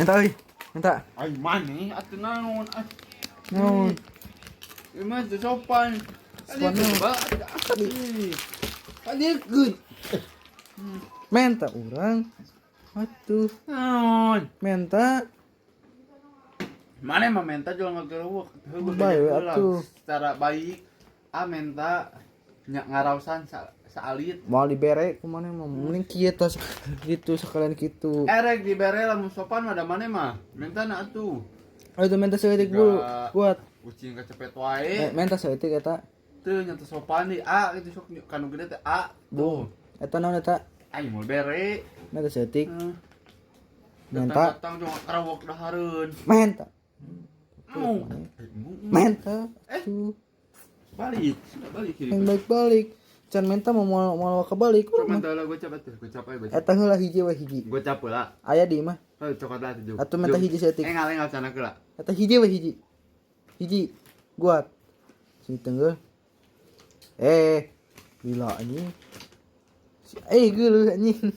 Minta euy. Minta. Ay maneh atuh naon Naon? ieu mah teu sopan Sopan coba hadir geut Minta urang. Atuh, naon minta. maneh mah menta jual ngageureuweuk heuh Bae we atuh. secara baik menta nya ngaraosan saalit Mau dibere kumaha mah mending kieu tos gitu sekalian kitu. erek dibere lamun sopan mah da maneh mah mentana atuh Ayo minta seeutik dulu buat kucing kecepet wae minta seeutik eta. teu nya teu sopan deui gitu sok kanu gede teh Bu, eta naon eta? aing mau bere Minta seeutik. Minta. datang jeung karawok dahareun Minta. mau Minta. Atuh. balik kieu Yang balik-balik. Can minta mau kebalik coba urang. teh gocap atuh gocap ae bae Eta heula hiji we hiji. gocap heula Aya di mah. coklat atuh Atuh minta hiji seeutik. engal cenah heula Eta hiji we hiji. Hiji. Buat. Sing tenggel. Gila anjing. Geuleuh anjing.